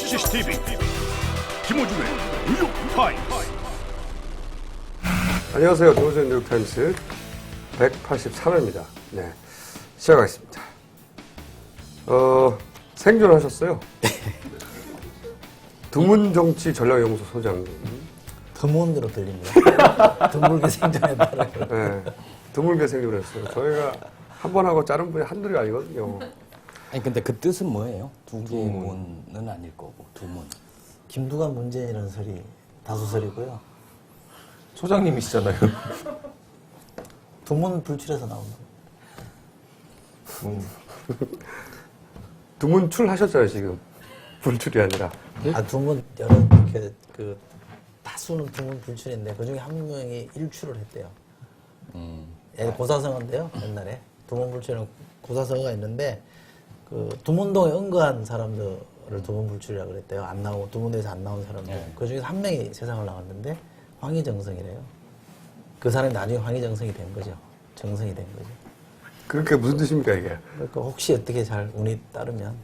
CCTV 김호준의 뉴욕타임스. 안녕하세요. 김호준의 뉴욕타임스 183회입니다. 네, 시작하겠습니다. 생존하셨어요. 두문정치전략연구소 소장님. 드문으로 들립니다. 드물게 생존했다라고. 네, 드물게 생존했어요. 저희가 한 번 하고 자른 분이 한둘이 아니거든요. 아니 근데 그 뜻은 뭐예요? 두 개의 문은 아닐 거고 두 문. 김두관 문재인이라는 설이 다수설이고요. 소장님이시잖아요. 두문 불출해서 나온 거예요. 두문출 하셨잖아요, 지금. 불출이 아니라. 두문 여러 이렇게 그 다수는 두문 불출인데 그 중에 한 명이 일출을 했대요. 고사성어인데요, 옛날에 두문 불출은 고사성어가 있는데 그 두문동에 응거한 사람들을 두문 불출이라고 그랬대요. 안 나오고 두문동에서 안 나온 사람들. 네. 그 중에서 한 명이 세상을 나왔는데 황희정성이래요. 그 사람이 나중에 황희정성이 된 거죠. 정성이 된 거죠. 그렇게 무슨 뜻입니까, 이게? 그러니까 혹시 어떻게 잘 운이 따르면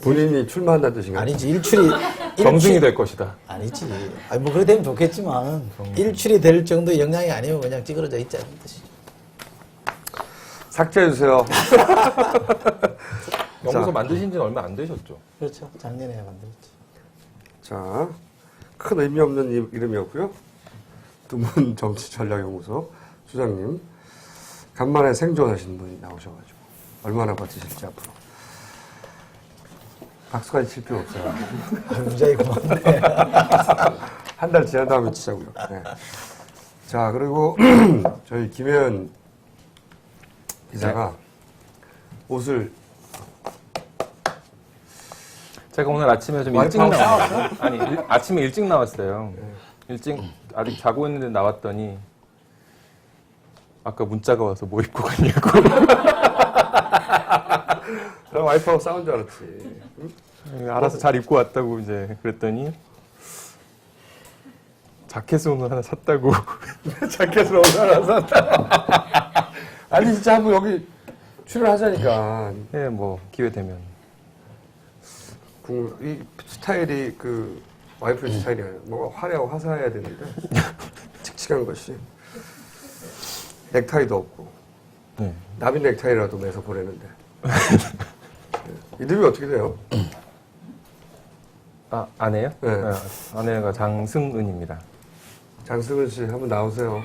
본인이 출마한다는 뜻인가요? 아니지 일출이 정승이 될 것이다. 아니지. 아니 뭐 그래 되면 좋겠지만 일출이 될 정도의 영향이 아니면 그냥 찌그러져 있자는 뜻이죠. 삭제해주세요. 연구소 만드신 지는 얼마 안 되셨죠? 그렇죠. 작년에 만들었죠. 자, 큰 의미 없는 이름이었고요. 두문정치전략연구소 소장님. 간만에 생존하신 분이 나오셔가지고 얼마나 버티실지 앞으로. 박수까지 칠 필요 없어요. 굉장히 고맙네. 한 달 지난 다음에 치자고요. 네. 자, 그리고 저희 김혜연 기자가 옷을 제가 오늘 아침에 좀 일찍 나왔어요. 아니, 아침에 일찍 나왔어요. 일찍 아직 자고 있는데 나왔더니 아까 문자가 와서 뭐 입고 갔냐고. 나 와이프하고 싸운 줄 알았지. 응? 알아서 잘 입고 왔다고 이제 그랬더니 자켓을 오늘 하나 샀다고. 자켓을 오늘 하나 샀다. 아니, 진짜 한번 여기 출연하자니까. 예, 뭐 기회 되면. 이 스타일이 그 와이프의 스타일이 아니라 뭔가 화려하고 화사해야 되는데 칙칙한 것이 넥타이도 없고 네. 나비 넥타이라도 매서 보내는데 이름이 어떻게 돼요? 아, 아내요? 네. 아내가 장승은입니다. 장승은 씨 한번 나오세요.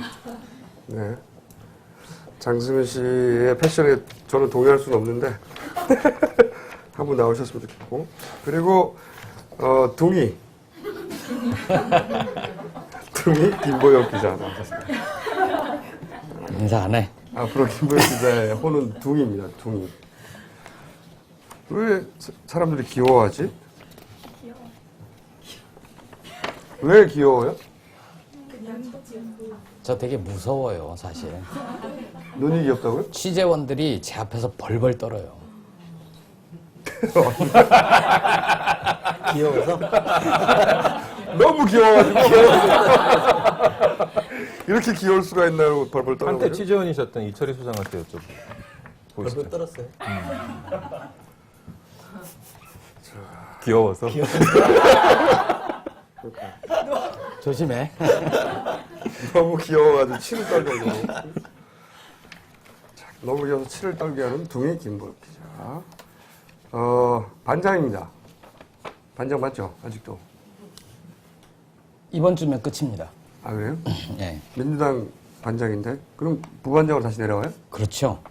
네. 장승은 씨의 패션에 저는 동의할 수는 없는데 한번 나오셨으면 좋겠고. 그리고 둥이 김보영 기자 나오셨습니다. 인사 안 해. 앞으로 김보영 기자의 호는 둥이입니다. 둥이. 왜 사람들이 귀여워하지? 왜 귀여워요? 저 되게 무서워요 사실. 눈이 귀엽다고요? 취재원들이 제 앞에서 벌벌 떨어요. 귀여워서 너무 귀여워가지고 이렇게 귀여울 수가 있나요? 벌벌 떨어요. 한때 취재원이셨던 이철희 소장한테 여쭤보고. 보시죠. 벌벌 떨었어요. 귀여워서. 조심해. 너무 귀여워가지고 치를 떨게 하고. 너무 귀여워서 치를 떨게 하는 둥이 김보영 기자. 반장입니다. 반장 맞죠? 아직도. 이번 주면 끝입니다. 아, 그래요? 네, 민주당 반장인데? 그럼 부반장으로 다시 내려와요? 그렇죠.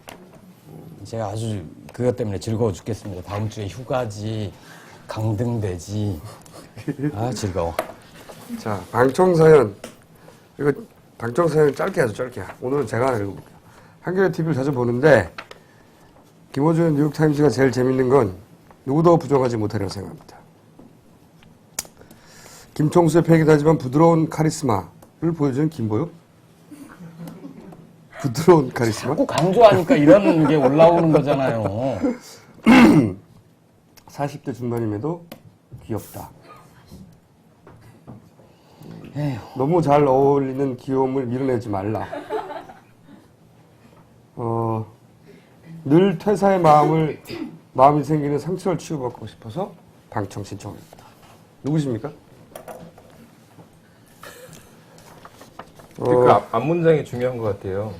제가 아주 그것 때문에 즐거워 죽겠습니다. 다음 주에 휴가지, 강등되지. 아 즐거워. 자, 방청사연. 이거 방청사연 짧게 하죠, 짧게. 오늘은 제가 하나 읽어볼게요. 한겨레 TV를 자주 보는데 김호준 뉴욕타임스가 제일 재밌는 건 누구도 부정하지 못하리라고 생각합니다. 김총수의 패기도 하지만 부드러운 카리스마를 보여주는 김보영? 부드러운 카리스마? 자꾸 강조하니까 이런 게 올라오는 거잖아요. 40대 중반임에도 귀엽다. 에휴. 너무 잘 어울리는 귀여움을 밀어내지 말라. 늘 퇴사의 마음이 생기는 상처를 치유받고 싶어서 방청 신청입니다. 누구십니까? 그 앞문장이 중요한 것 같아요.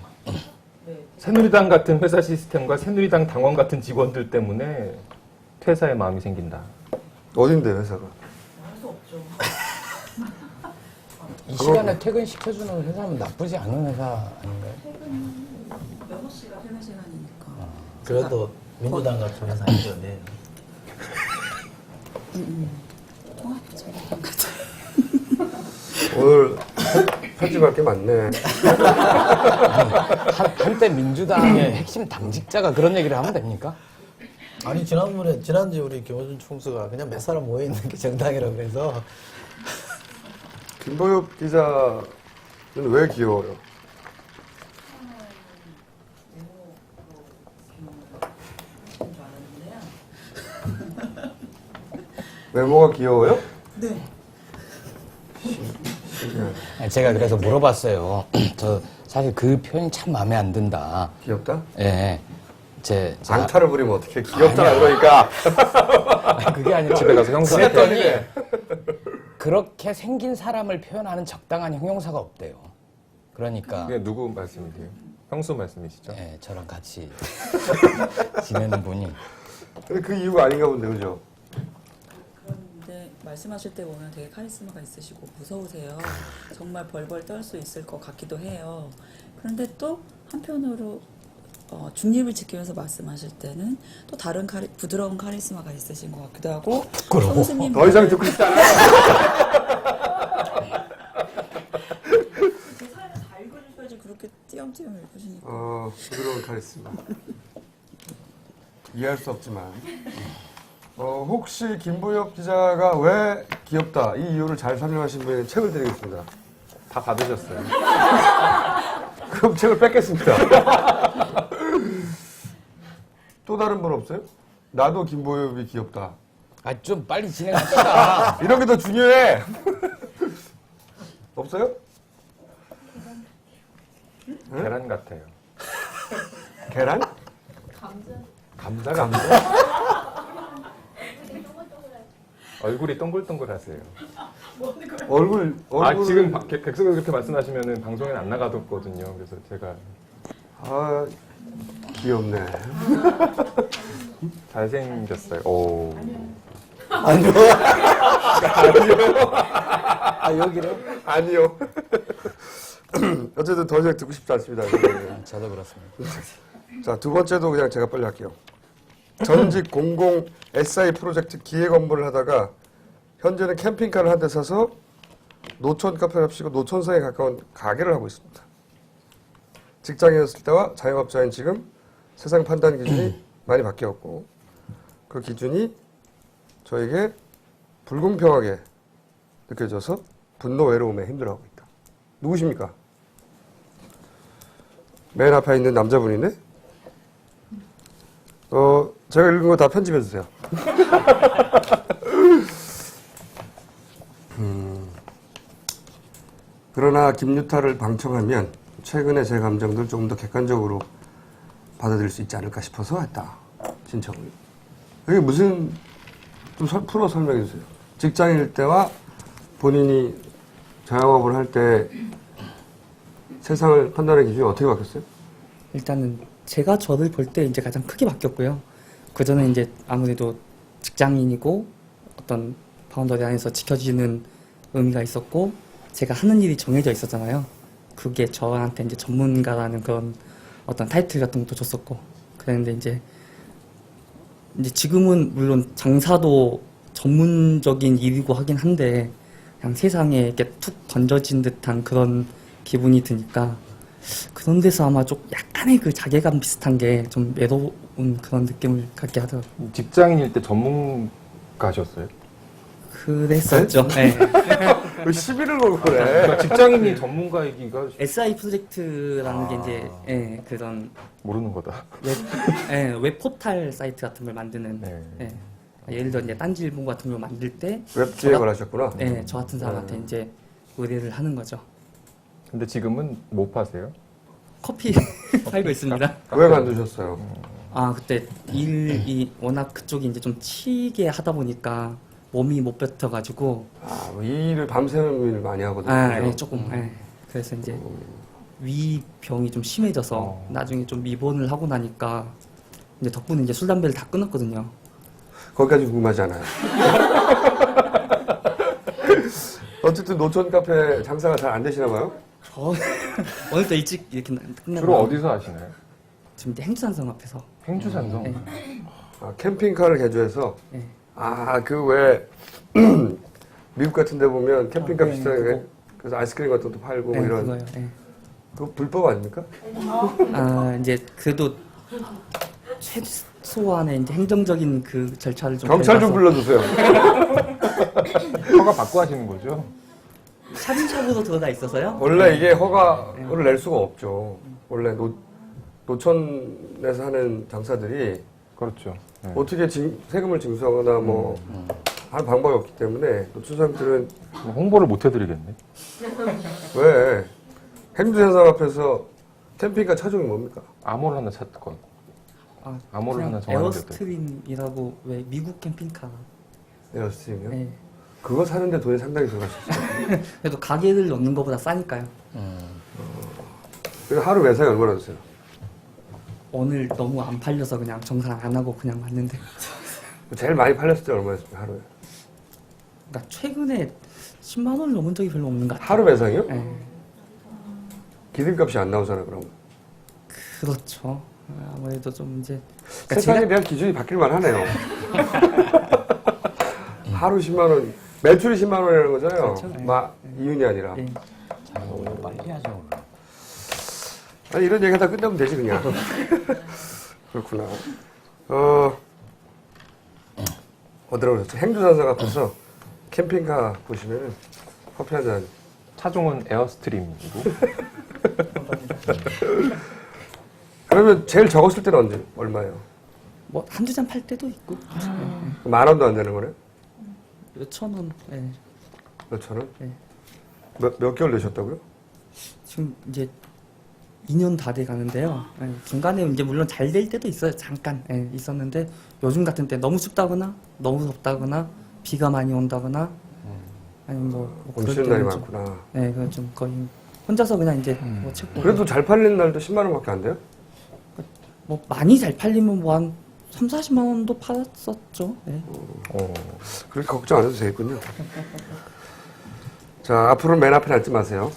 새누리당 같은 회사 시스템과 새누리당 당원 같은 직원들 때문에 퇴사의 마음이 생긴다. 어딘데 회사가? 이 시간에 퇴근시켜주는 회사면 나쁘지 않은 회사 아닌가요? 6시가 퇴근 시간이니까. 그래도 민주당 같은 회사 아니죠. 네. 통합이죠. 오늘 편집할 게 많네. 한때 민주당의 핵심 당직자가 그런 얘기를 하면 됩니까? 아니 지난주에 우리 김호준 총수가 그냥 몇 사람 모여 있는 게 정당이라고 그래서 김보엽 기자는 왜 귀여워요? 외모가 귀여워요? 네. 제가 그래서 물어봤어요. 저 사실 그 표현이 참 마음에 안 든다. 귀엽다? 예. 제가 방타를 부리면 어떻게 귀엽다는 거니까. 그게 아니라 집에 가서 형사한테 그랬더니 그렇게 생긴 사람을 표현하는 적당한 형용사가 없대요. 그러니까 그게 누구 말씀이세요? 형수 말씀이시죠? 예, 저랑 같이 지내는 분이 근데 그 이유가 아닌가 본데, 그죠? 그런데 말씀하실 때 보면 되게 카리스마가 있으시고 무서우세요. 정말 벌벌 떨 수 있을 것 같기도 해요. 그런데 또 한편으로 중립을 지키면서 말씀하실 때는 또 다른 부드러운 카리스마가 있으신 것 같기도 하고 형수님 더 이상 듣고 싶지 않아. 그 사연을 다 읽어주셔야지 그렇게 띄엄띄엄 읽으시니까 부드러운 카리스마. 이해할 수 없지만. 혹시 김보엽 기자가 왜 귀엽다 이 이유를 잘 설명하신 분에게 책을 드리겠습니다. 다 받으셨어요. 그럼 책을 뺏겠습니다. 또 다른 분 없어요? 나도 김보엽이 귀엽다. 좀 빨리 진행합시다. 이런 게 더 중요해. 없어요? 계란 같아요. 계란? 감자? 얼굴이 동글동글하세요. 얼굴. 지금 객석에서 그렇게 말씀하시면 방송에 안 나가뒀거든요. 그래서 제가 귀엽네. 잘생겼어요. 오. 아니요. 아 여기로? 아니요. 어쨌든 더 이상 듣고 싶지 않습니다. 저도 그렇습니다. 자, 두 번째도 그냥 제가 빨리 할게요. 전직 공공 SI 프로젝트 기획 업무를 하다가 현재는 캠핑카를 한 대 사서 노천 카페를 합치고 노천성에 가까운 가게를 하고 있습니다. 직장이었을 때와 자영업자인 지금 세상 판단 기준이 많이 바뀌었고 그 기준이 저에게 불공평하게 느껴져서 분노, 외로움에 힘들어하고 있다. 누구십니까? 맨 앞에 있는 남자분이네? 제가 읽은 거 다 편집해 주세요. 그러나 김유타를 방청하면 최근에 제 감정들 조금 더 객관적으로 받아들일 수 있지 않을까 싶어서 했다. 신청을. 이게 무슨 좀 풀어 설명해 주세요. 직장일 때와 본인이 자영업을 할 때 세상을 판단하는 기준이 어떻게 바뀌었어요? 일단은 제가 저를 볼 때 이제 가장 크게 바뀌었고요. 그 전에 이제 아무래도 직장인이고 어떤 바운더리 안에서 지켜지는 의미가 있었고 제가 하는 일이 정해져 있었잖아요. 그게 저한테 이제 전문가라는 그런 어떤 타이틀 같은 것도 줬었고 그랬는데 이제 지금은 물론 장사도 전문적인 일이고 하긴 한데 그냥 세상에 이렇게 툭 던져진 듯한 그런 기분이 드니까 그런 데서 아마 좀 약간의 그 자괴감 비슷한 게 좀 외로운 그런 느낌을 갖게 하더라고요. 직장인일 때 전문가셨어요? 그랬었죠. 네. 왜 시비를 걸고 그래? 그러니까 직장인이 전문가이기가 SI 프로젝트라는 게 이제 그런 모르는 거다. 웹 포탈 사이트 같은 걸 만드는 네. 예를 들어 이제 딴지일보 같은 걸 만들 때 웹 기획을 하셨구나. 저 같은 사람한테 이제 의뢰를 하는 거죠. 근데 지금은 못 파세요? 커피 팔고 있습니다. 왜 만드셨어요? 아, 그때 일이 워낙 그쪽이 이제 좀 치게 하다 보니까 몸이 못 버텨가지고, 아, 뭐 이 일을 밤새는 일을 많이 하거든요. 아, 그죠? 예, 조금, 예. 그래서 이제 위병이 좀 심해져서 나중에 좀 입원을 하고 나니까 이제 덕분에 이제 술, 담배를 다 끊었거든요. 거기까지 궁금하지 않아요. 어쨌든 노천 카페 장사가 잘 안 되시나 봐요? 오늘도 일찍 이렇게 끝나고. 주로 어디서 하시나요? 지금 이제 행주산성 앞에서. 행주산성. 네. 아, 캠핑카를 개조해서 네. 아, 그 왜 미국 같은 데 보면 캠핑카 네, 비슷하게 그거. 그래서 아이스크림 같은 것도 팔고 뭐 네, 이런 그거요. 예. 그거 불법 아닙니까? 아, 이제 그래도 최소한의 이제 행정적인 그 절차를 좀 경찰 좀 밟아서 불러주세요. 허가 받고 하시는 거죠? 샤딘샵으로 들어가 있어서요. 원래 이게 허가를 낼 수가 없죠. 원래 노천에서 하는 장사들이 그렇죠. 네. 어떻게 세금을 징수하거나 뭐 할 방법이 없기 때문에 노천 사람들은 홍보를 못 해드리겠네. 왜 행주산성 앞에서 캠핑카 차종이 뭡니까? 암호를 하나 찾고. 아, 암호를 그냥 하나 정하는 게 에어스트림이라고 왜 미국 캠핑카. 에어스트림이요? 예. 그거 사는데 돈이 상당히 들어가실 수 있어요. 그래도 가게를 넣는 것보다 싸니까요. 그래서 하루 매상이 얼마나 드세요? 오늘 너무 안 팔려서 그냥 정산 안 하고 그냥 왔는데. 제일 많이 팔렸을 때 얼마였습니까? 하루에? 그러니까 최근에 10만 원을 넘은 적이 별로 없는 것 같아요. 하루 매상이요? 예. 기름값이 안 나오잖아요, 그럼. 그렇죠. 아무래도 좀 이제 그러니까 세상에 대한 기준이 바뀔만 하네요. 하루 10만 원, 매출이 10만 원이라는 거잖아요. 그렇죠, 네. 이윤이 아니라. 예. 자, 오늘 빨리 해야죠. 아니, 이런 얘기 하다 끝내면 되지, 그냥. 그렇구나. 어디라고 그러셨죠? 행주산성 앞에서 캠핑카 보시면 커피 한 잔. 차종은 에어스트림이고. 그러면 제일 적었을 때는 언제? 얼마예요? 뭐 한두 잔 팔 때도 있고. 10,000원도 안 되는 거네? 몇천 원. 예. 몇천 원? 네. 몇 개월 내셨다고요? 지금 이제 2년 다 돼 가는데요. 예, 중간에 이제 물론 잘 될 때도 있어요. 잠깐 있었는데 요즘 같은 때 너무 춥다거나 너무 덥다거나 비가 많이 온다거나 아니면 뭐 돈 그럴 쉬는 날이 때는 좀, 많구나. 네, 그건 좀 거의 혼자서 그냥 이제 뭐 책 보고 그래도 잘 팔리는 날도 10만 원밖에 안 돼요? 뭐 많이 잘 팔리면 뭐 한 3, 40만 원도 팔았었죠. 네. 그렇게 걱정 안 해도 되겠군요. 자, 앞으로는 맨 앞에 앉지 마세요.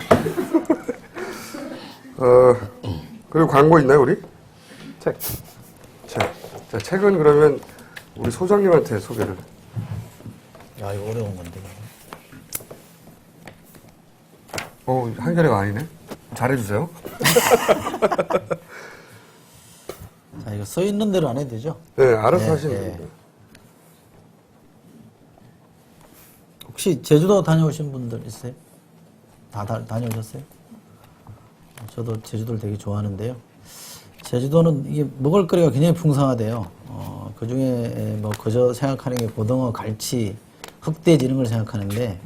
그리고 광고 있나요, 우리? 책. 자, 책은 그러면 우리 소장님한테 소개를. 야, 이거 어려운 건데. 한겨레가 아니네. 잘해주세요. 자, 이거 써 있는 대로 안 해도 되죠? 네, 알아서 네, 하시면 네. 됩니다. 혹시 제주도 다녀오신 분들 있어요? 다 다녀오셨어요? 저도 제주도를 되게 좋아하는데요. 제주도는 이게 먹을거리가 굉장히 풍성하대요. 그 중에 뭐 그저 생각하는 게 고등어, 갈치, 흑돼지 이런 걸 생각하는데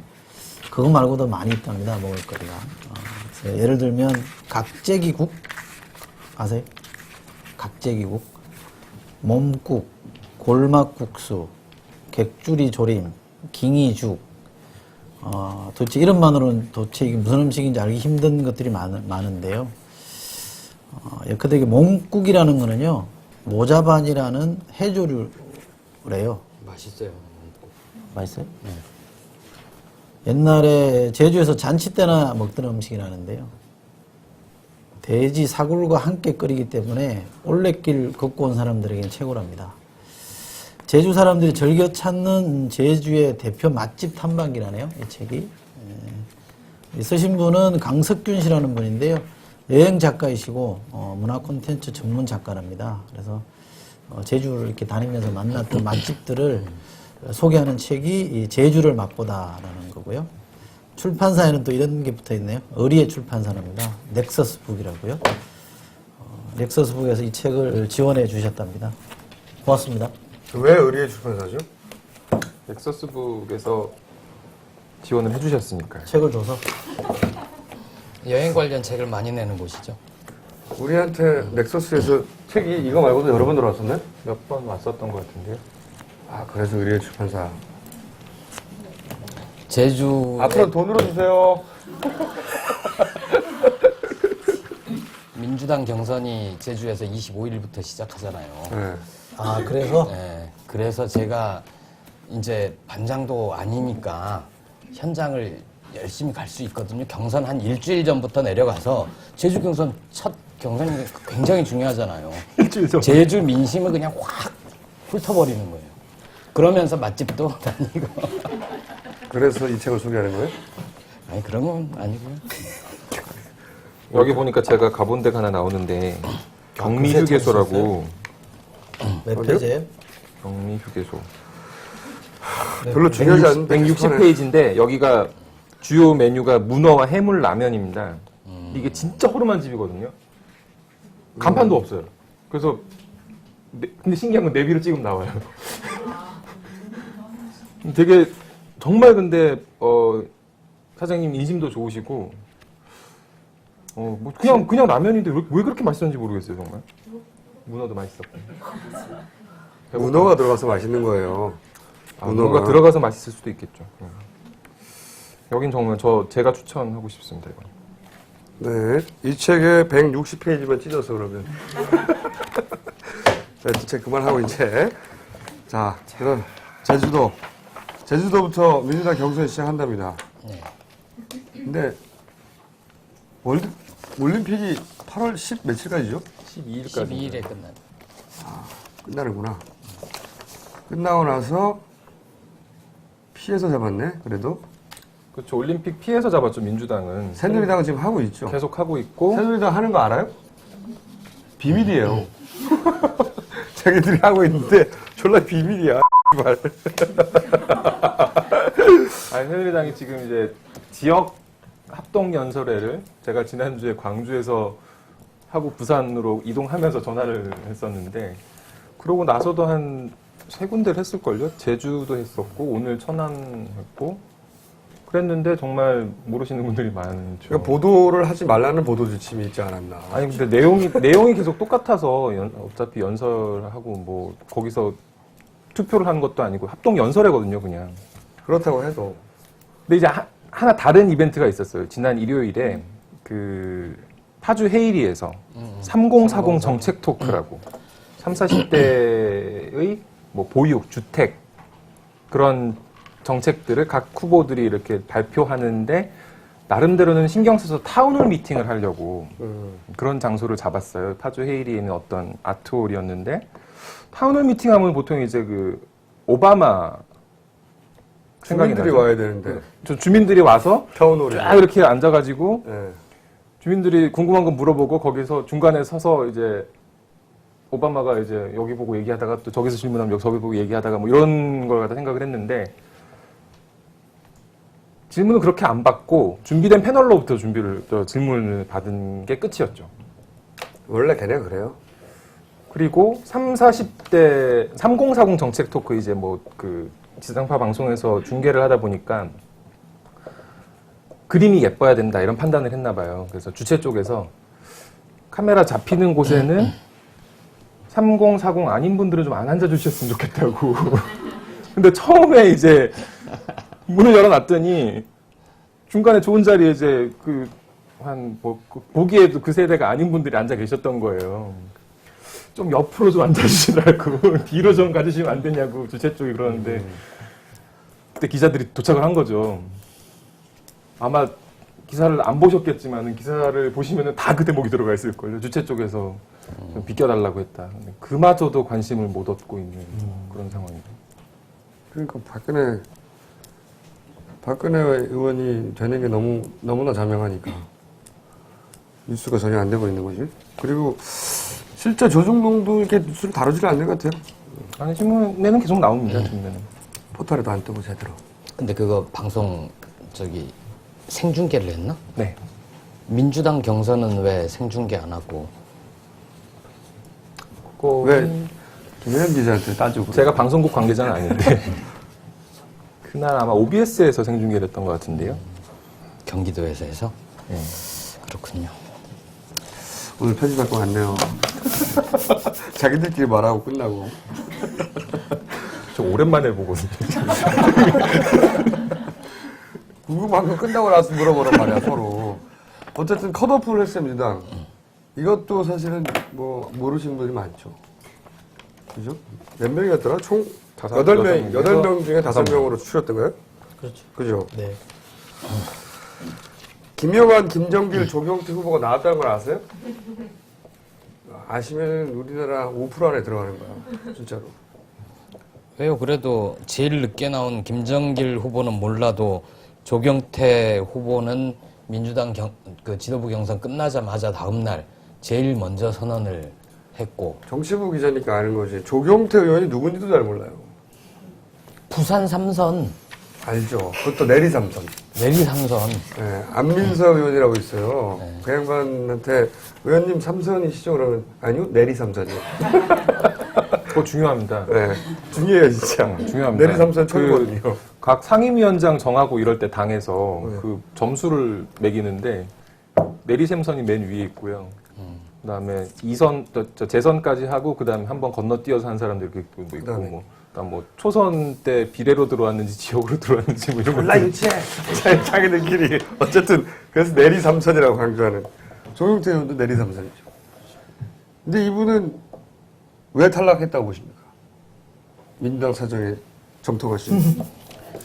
그거 말고도 많이 있답니다. 먹을거리가. 예를 들면 각재기국 아세요? 각재기국, 몸국, 골막국수, 객주리 조림, 깅이죽. 도대체 이름만으로는 도대체 이게 무슨 음식인지 알기 힘든 것들이 많은데요. 예컨대 이게 몸국이라는 거는요, 모자반이라는 해조류래요. 맛있어요. 맛있어요? 네. 옛날에 제주에서 잔치 때나 먹던 음식이라는데요. 돼지 사골과 함께 끓이기 때문에 올레길 걷고 온 사람들에게는 최고랍니다. 제주 사람들이 즐겨 찾는 제주의 대표 맛집 탐방기라네요, 이 책이. 쓰신 분은 강석균 씨라는 분인데요. 여행 작가이시고 문화 콘텐츠 전문 작가랍니다. 그래서 제주를 이렇게 다니면서 만났던 맛집들을 소개하는 책이 이 제주를 맛보다라는 거고요. 출판사에는 또 이런 게 붙어 있네요. 의리의 출판사랍니다. 넥서스북이라고요. 넥서스북에서 이 책을 지원해 주셨답니다. 고맙습니다. 왜 의리의 출판사죠? 넥서스북에서 지원을 해주셨으니까요. 책을 줘서. 여행 관련 책을 많이 내는 곳이죠. 우리한테 넥서스에서 책이 이거 말고도 여러 번 들어왔었네? 몇 번 왔었던 것 같은데요. 아, 그래서 의뢰 출판사. 제주 앞으로 돈으로 주세요. 민주당 경선이 제주에서 25일부터 시작하잖아요. 네. 아, 그래서? 네, 그래서 제가 이제 반장도 아니니까 현장을 열심히 갈 수 있거든요. 경선 한 일주일 전부터 내려가서 제주 경선 첫 경선이 굉장히 중요하잖아요. 일주일 전. 제주 민심을 그냥 확 훑어버리는 거예요. 그러면서 맛집도 다니고. 그래서 이 책을 소개하는 거예요? 아니 그런 건 아니고요. 여기 보니까 제가 가본 데가 하나 나오는데 경미휴게소라고. 몇 어디요? 페이지예요? 경미휴게소. 별로 중요하지 않은데. 160페이지인데 여기가 주요 메뉴가 문어와 해물 라면입니다. 이게 진짜 허름한 집이거든요. 간판도 없어요. 그래서 근데 신기한 건 내비를 찍으면 나와요. 되게 정말 근데 사장님 인심도 좋으시고 뭐 그냥 라면인데 왜 그렇게 맛있었는지 모르겠어요 정말. 문어도 맛있었고. 문어가 들어가서 맛있는 거예요. 문어가 들어가서 맛있을 수도 있겠죠. 여긴 정말 제가 추천하고 싶습니다. 이건. 네. 이 책에 160페이지만 찢어서 그러면. 자, 이 책 그만하고 이제. 자, 그럼 제주도부터 민주당 경선이 시작한답니다. 네. 근데 올림픽이 8월 10 며칠까지죠? 12일까지. 12일에 끝나요. 끝나는구나. 끝나고 나서 피해서 잡았네. 그래도 그렇죠. 올림픽 피해서 잡았죠. 민주당은. 새누리당은 지금 하고 있죠. 계속 하고 있고. 새누리당 하는 거 알아요? 비밀이에요. 자기들이 하고 있는데 졸라 비밀이야. 말. 아니, 새누리당이 지금 이제 지역 합동 연설회를 제가 지난주에 광주에서 하고 부산으로 이동하면서 전화를 했었는데 그러고 나서도 한 3군데를 했을걸요? 제주도 했었고 오늘 천안 했고 그랬는데 정말 모르시는 분들이 많죠. 그러니까 보도를 하지 말라는 보도 지침이 있지 않았나. 아니 근데 내용이 계속 똑같아서 어차피 연설하고 뭐 거기서 투표를 하는 것도 아니고 합동 연설회거든요, 그냥. 그렇다고 해도 근데 이제 하나 다른 이벤트가 있었어요. 지난 일요일에 그 파주 헤이리에서 3040 정책 토크라고 30, 40대의 뭐 보육, 주택 그런 정책들을 각 후보들이 이렇게 발표하는데 나름대로는 신경 써서 타운홀 미팅을 하려고 그런 장소를 잡았어요. 파주 헤이리에 있는 어떤 아트홀이었는데 타운홀 미팅하면 보통 이제 그 오바마 생각이 주민들이 나죠. 와야 되는데 저 주민들이 와서 타운홀이 쫙 이렇게 앉아가지고 네. 주민들이 궁금한 거 물어보고 거기서 중간에 서서 이제 오바마가 이제 여기 보고 얘기하다가 또 저기서 질문하면 저기 보고 얘기하다가 뭐 이런 걸 갖다 생각을 했는데 질문은 그렇게 안 받고 준비된 패널로부터 질문을 받은 게 끝이었죠. 원래 걔네가 그래요. 그리고 30, 40대 3040 정책 토크 이제 뭐 그 지상파 방송에서 중계를 하다 보니까 그림이 예뻐야 된다 이런 판단을 했나 봐요. 그래서 주최 쪽에서 카메라 잡히는 곳에는 3040 아닌 분들은 좀 안 앉아주셨으면 좋겠다고. 근데 처음에 이제 문을 열어놨더니 중간에 좋은 자리에 이제 보기에도 그 세대가 아닌 분들이 앉아 계셨던 거예요. 좀 옆으로 좀 앉아주시라고 뒤로 좀 가주시면 안 되냐고 주최 쪽이 그러는데 그때 기자들이 도착을 한 거죠. 아마 기사를 안 보셨겠지만 기사를 보시면 다 그 대목이 들어가 있을걸요. 주최 쪽에서 좀 비껴달라고 했다. 근데 그마저도 관심을 못 얻고 있는 그런 상황입니다. 그러니까 박근혜 의원이 되는 게 너무나 자명하니까 뉴스가 전혀 안 되고 있는 거지. 그리고 실제 조중동도 이렇게 뉴스를 다루지를 않는 것 같아요. 아니 신문에는 계속 나옵니다. 신문에는. 포털에도 안 뜨고 제대로. 근데 그거 방송 생중계를 했나? 네. 민주당 경선은 왜 생중계 안 하고? 왜 김혜연 기자한테 따지고 제가 방송국 관계자는 아닌데 그날 아마 OBS에서 생중계를 했던 것 같은데요. 경기도에서 해서? 네. 그렇군요. 오늘 편집할 거 같네요. 자기들끼리 말하고 끝나고. 저 오랜만에 보거든요. 궁금한 거 끝나고 나서 물어보란 말이야, 서로. 어쨌든 컷오프를 했어요, 민주당. 이것도 사실은 뭐, 모르시는 분이 많죠. 그죠? 몇 명이었더라? 총 다섯 8명, 여섯 8명 중에 5명으로 추렸던 거예요? 그렇죠. 그죠? 네. 김영환, 김정길, 조경태 후보가 나왔다는 걸 아세요? 아시면 우리나라 5% 안에 들어가는 거야, 진짜로. 왜요? 그래도 제일 늦게 나온 김정길 후보는 몰라도 조경태 후보는 민주당 그 지도부 경선 끝나자마자 다음 날 제일 먼저 선언을 했고 정치부 기자니까 아는 거지. 조경태 의원이 누군지도 잘 몰라요. 부산 3선, 알죠. 그것도 내리 삼선. 내리 3선. 네, 안민석 의원이라고 있어요. 그 양반한테 의원님 삼선이시죠? 그러면 아니요, 내리 삼선이요. 그거 중요합니다. 네, 중요해요 진짜. 중요합니다. 내리 삼선 철거든요. 각 상임위원장 정하고 이럴 때 당에서 그 점수를 매기는데 내리 삼선이 맨 위에 있고요. 그다음에 2선, 재선까지 하고 그다음에 한번 건너뛰어서 한 사람들 이렇게 뭐 있고 그다음에. 뭐. 그다음 뭐 초선 때 비례로 들어왔는지 지역으로 들어왔는지 뭐 이런 몰라 유치해. 자기들끼리 어쨌든 그래서 내리 삼선이라고 강조하는 조경태 의원도 내리 삼선이죠. 근데 이분은 왜 탈락했다고 보십니까? 민주당 사정에 점토가 씨.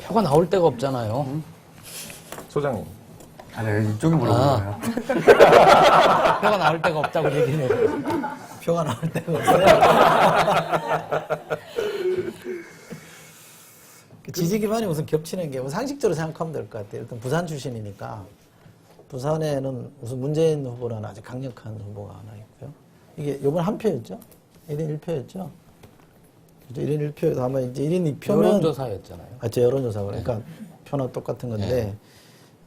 표가 나올 데가 없잖아요. 소장님. 아니 이쪽이 물어보는 거야. 표가 나올 데가 없다고 얘기해요. 표가 나올 데가 없어요. 지지 기반이 우선 겹치는 게 상식적으로 생각하면 될 것 같아요. 일단 부산 출신이니까 부산에는 우선 문재인 후보라는 아주 강력한 후보가 하나 있고요. 이게 이번 한 표였죠? 1인 1표였죠? 1인 1표에서 아마 이제 1인 2표면 여론조사였잖아요. 저 여론조사. 그러니까 표나 똑같은 건데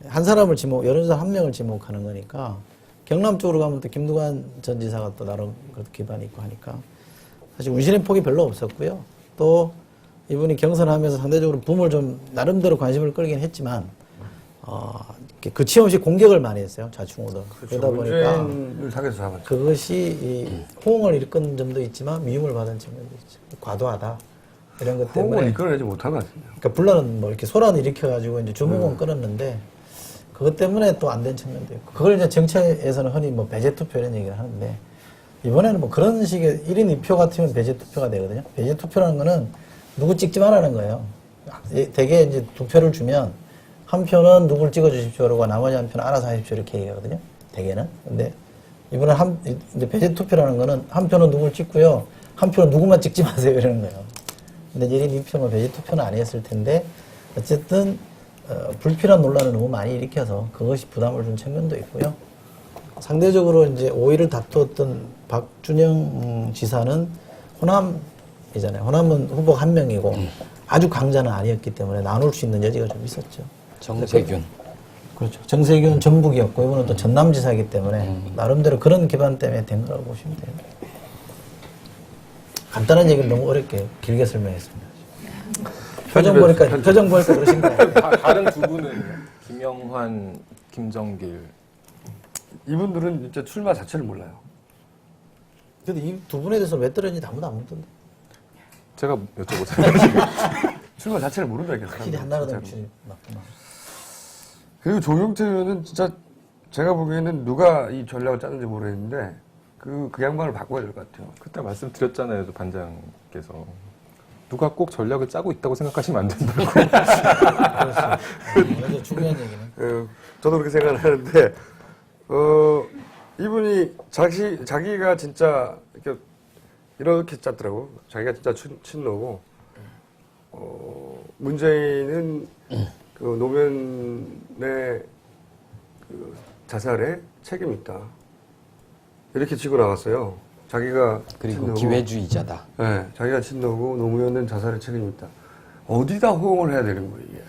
한 사람을 여론조사 한 명을 지목하는 거니까 경남 쪽으로 가면 또 김두관 전 지사가 또 나름 그것도 기반이 있고 하니까 사실 운신의 폭이 별로 없었고요. 또 이분이 경선하면서 상대적으로 붐을 좀 나름대로 관심을 끌긴 했지만 그치 없이 공격을 많이 했어요. 좌충우돌. 그러다 보니까 문재인을 타겟으로 잡았죠. 그것이 이 호응을 일컫는 점도 있지만 미움을 받은 측면도 있죠. 과도하다. 이런 것 호응을 때문에 이끌어내지 못한 것 같습니다. 그러니까 불러는 뭐 이렇게 소란을 일으켜가지고 이제 주목은 끌었는데 그것 때문에 또 안 된 측면도 있고 그걸 이제 정치에서는 흔히 뭐 배제 투표 이런 얘기를 하는데 이번에는 뭐 그런 식의 1인 2표 같으면 배제 투표가 되거든요. 배제 투표라는 거는 누구 찍지 말라는 거예요. 대개 이제 두 표를 주면 한 표는 누굴 찍어 주십시오 그러고 나머지 한 표는 알아서 하십시오 이렇게 얘기하거든요. 대개는. 근데 이번에 이제 배제 투표라는 거는 한 표는 누굴 찍고요. 한 표는 누구만 찍지 마세요 이러는 거예요. 근데 1인 2표면 배제 투표는 아니었을 텐데 어쨌든 불필요한 논란을 너무 많이 일으켜서 그것이 부담을 준 측면도 있고요. 상대적으로 이제 5위를 다투었던 박준영 지사는 호남이잖아요. 호남은 후보가 한 명이고 아주 강자는 아니었기 때문에 나눌 수 있는 여지가 좀 있었죠. 정세균. 그렇죠. 정세균은 전북이었고 이번은 또 전남지사이기 때문에 나름대로 그런 기반 때문에 된 거라고 보시면 돼요. 간단한 얘기를 너무 어렵게 길게 설명했습니다. 표정 보니까 그러신 거예요. 다른 두 분은 김영환, 김정길. 이분들은 진짜 출마 자체를 몰라요. 근데 이 두 분에 대해서 왜 떨어졌는지 아무도 안 묻던데. 제가 여쭤보세요. 출마 자체를 모른다 이게. 확실히 한나라당 출신 맞구나. 그리고 조경태 의원은 진짜 제가 보기에는 누가 이 전략을 짰는지 모르겠는데 그 양반을 바꿔야 될 것 같아요. 그때 말씀드렸잖아요, 또 반장께서. 누가 꼭 전략을 짜고 있다고 생각하시면 안 된다고. 그렇죠. 중요한 얘기는. 저도 그렇게 생각하는데 이분이 자기가 진짜 이렇게 짰더라고. 자기가 진짜 친노고 문재인은 그 노무현의 그 자살에 책임이 있다. 이렇게 치고 나갔어요. 자기가 그리고 친노고, 기회주의자다. 네, 자기가 친노고 노무현은 자살에 책임이 있다. 어디다 호응을 해야 되는 거예요, 이게.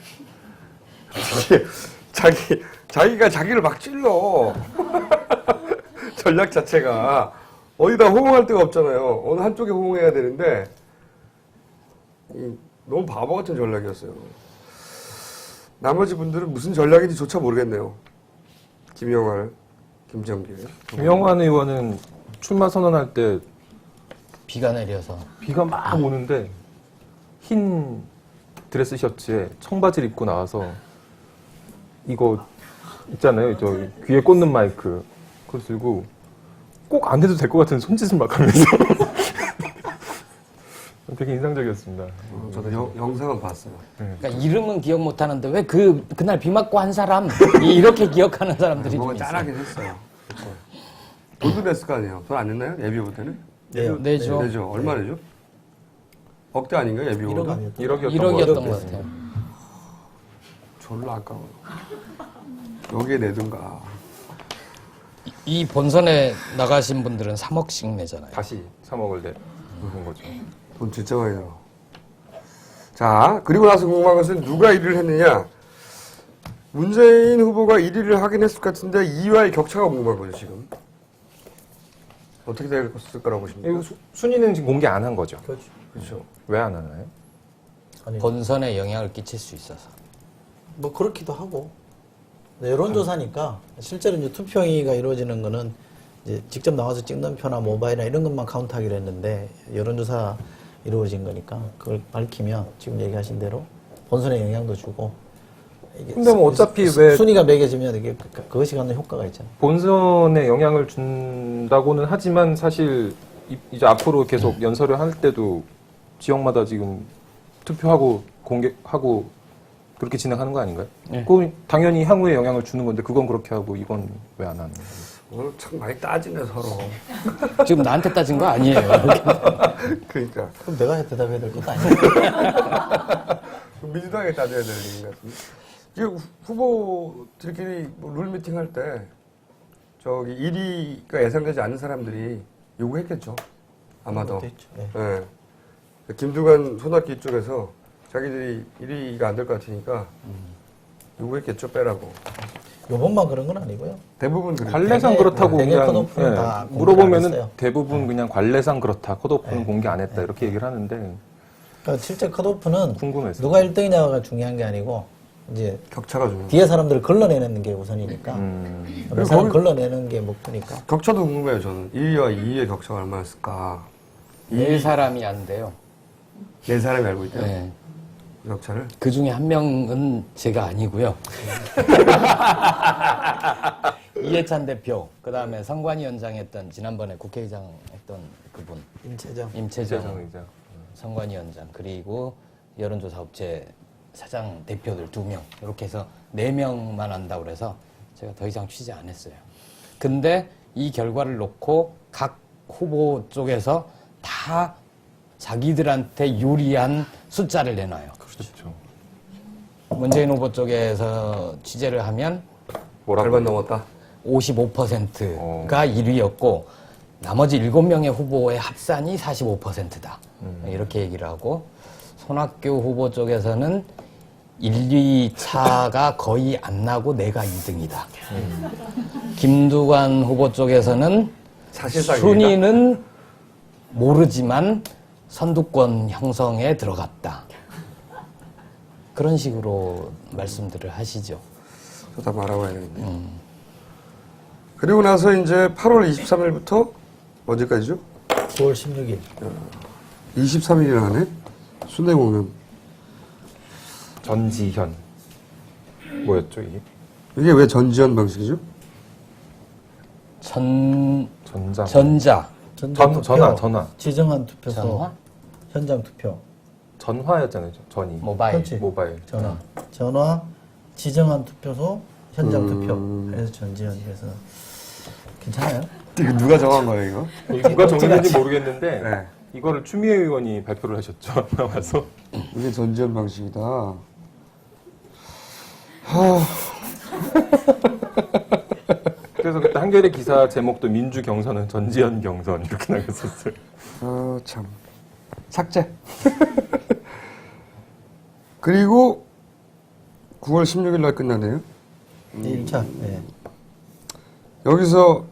자기가 자기를 막 찔러. 전략 자체가. 어디다 호응할 데가 없잖아요. 어느 한쪽에 호응해야 되는데, 너무 바보 같은 전략이었어요. 나머지 분들은 무슨 전략인지 조차 모르겠네요. 김영환, 김정길. 김영환 의원은 출마 선언할 때 비가 내려서 비가 막 오는데 흰 드레스 셔츠에 청바지를 입고 나와서 이거 있잖아요. 저 귀에 꽂는 마이크 그거 들고 꼭 안 해도 될 것 같은 손짓을 막 하면서 되게 인상적이었습니다. 저도 영상은 봤어요. 그러니까 이름은 기억 못 하는데 왜 그날 비 맞고 한 사람 이렇게 기억하는 사람들이 좀 뭐가 있어요. 짠하긴 했어요. 돈도 냈을 거 아니에요. 돈 안 냈나요? 예비 후보 때는? 내죠. 내죠. 얼마 내죠? 억대 아닌가요? 예비 1억 후보가? 아니었죠. 1억이었던 것 같아요. 졸라 아까워요. 여기에 내든가. 이 본선에 나가신 분들은 3억씩 내잖아요. 다시 3억을 내는 거죠. 돈 진짜 많이 들어. 자, 그리고 나서 궁금한 것은 누가 1위를 했느냐? 문재인 후보가 1위를 하긴 했을 것 같은데 2위와의 격차가 궁금한 거죠, 지금. 어떻게 됐을 거라고 보십니까? 이거 순위는 지금 공개 안 한 거죠. 그렇죠. 왜 안 하나요? 아니, 본선에 영향을 끼칠 수 있어서. 뭐 그렇기도 하고 네, 여론조사니까 실제로 이제 투표행위가 이루어지는 거는 이제 직접 나와서 찍는 표나 모바일이나 이런 것만 카운트하기로 했는데 여론조사 이루어진 거니까 그걸 밝히면 지금 얘기하신 대로 본선에 영향도 주고 이게 근데 뭐 어차피 왜 순위가 매겨지면 이게 그것이 갖는 효과가 있잖아요. 본선에 영향을 준다고는 하지만 사실 이제 앞으로 계속 연설을 할 때도 지역마다 지금 투표하고 공개하고 그렇게 진행하는 거 아닌가요? 네. 그건 당연히 향후에 영향을 주는 건데 그건 그렇게 하고 이건 왜 안 하는 거예요? 오늘 참 많이 따지네, 서로. 지금 나한테 따진 거 아니에요. 그러니까. 그럼 내가 대답해야 될 것도 아니에요. 민주당에 따져야 될 얘기 같은데. 이게 후보들끼리 뭐 룰미팅 할 때, 1위가 예상되지 않는 사람들이 요구했겠죠. 아마도. 됐죠. 네. 예. 김두관 손학규 쪽에서 자기들이 1위가 안 될 것 같으니까 요구했겠죠, 빼라고. 요번만 그런 건 아니고요. 대부분 그래요. 관례상 되게- 그렇다고 되게 그냥 컷오프는 다 공개를 안 물어보면은 했어요. 대부분 그냥 관례상 그렇다. 컷오프는 공개 안 했다. 이렇게 얘기를 하는데 그러니까 실제 컷오프는 궁금해서. 누가 1등이냐가 중요한 게 아니고 이제 격차가 좀. 뒤에 사람들을 걸러내는 게 우선이니까 그 사람 거기- 걸러내는 게 목표니까. 격차도 궁금해요, 저는. 1위와 2위의 격차가 얼마였을까? 네 사람이 안 돼요. 네 사람이 알고 있대요. 네. 이 격차를. 그 중에 한 명은 제가 아니고요. 이해찬 대표, 그 다음에 선관위원장 했던 지난번에 국회의장 했던 그분, 임채정. 임채정 세상이죠. 선관위원장, 그리고 여론조사 업체 사장 대표들 2명, 이렇게 해서 4명만 안다고 그래서 제가 더 이상 취재 안 했어요. 근데 이 결과를 놓고 각 후보 쪽에서 다 자기들한테 유리한 숫자를 내놔요. 그렇죠. 문재인 후보 쪽에서 취재를 하면 절반 넘었다. 55%가 1위였고 나머지 7명의 후보의 합산이 45%다. 이렇게 얘기를 하고 손학규 후보 쪽에서는 1, 2 차가 거의 안 나고 내가 2등이다. 김두관 후보 쪽에서는 사실상 순위는 모르지만 선두권 형성에 들어갔다. 그런 식으로 말씀들을 하시죠. 저다 말하고 해야 되겠네. 그리고 나서 이제 8월 23일부터 언제까지죠? 9월 16일. 23일이나 하네? 순회 공연. 전지현 뭐였죠 이게? 이게 왜 전지현 방식이죠? 전자 전화 지정한 투표소. 전화? 현장 투표. 전화였잖아요. 전이 모바일. 그렇지. 모바일. 전화. 지정한 투표소. 현장 투표. 그래서 전지현. 그래서 괜찮아요? 이거 누가 정한 거예요, 이거? 누가 정했는지 모르겠는데 네. 이거를 추미애 의원이 발표를 하셨죠. 나와서 이게 전지현 방식이다. 그래서 그때 한겨레 기사 제목도 민주 경선은 전지현 경선 이렇게 나갔었어요. 참. 삭제. 그리고 9월 16일 날 끝나네요. 1차. 네. 여기서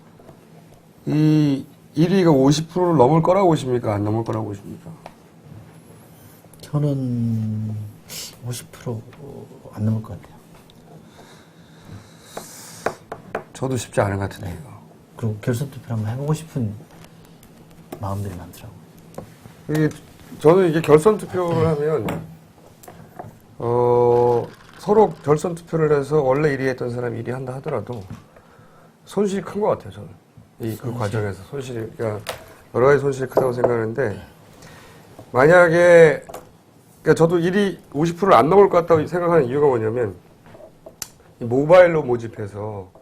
이 1위가 50%를 넘을 거라고 보십니까? 안 넘을 거라고 보십니까? 저는 50%안 넘을 것 같아요. 저도 쉽지 않은 것 같은데요. 그리고 결선 투표를 한번 해보고 싶은 마음들이 많더라고요. 저는 이게 결선 투표를 하면 서로 결선 투표를 해서 원래 1위 했던 사람이 1위 한다 하더라도 손실이 큰 것 같아요. 저는 그 과정에서 손실이 그러니까 여러 가지 손실이 크다고 생각하는데 만약에 그러니까 저도 1위 50%를 안 넘을 것 같다고 생각하는 이유가 뭐냐면 이 모바일로 모집해서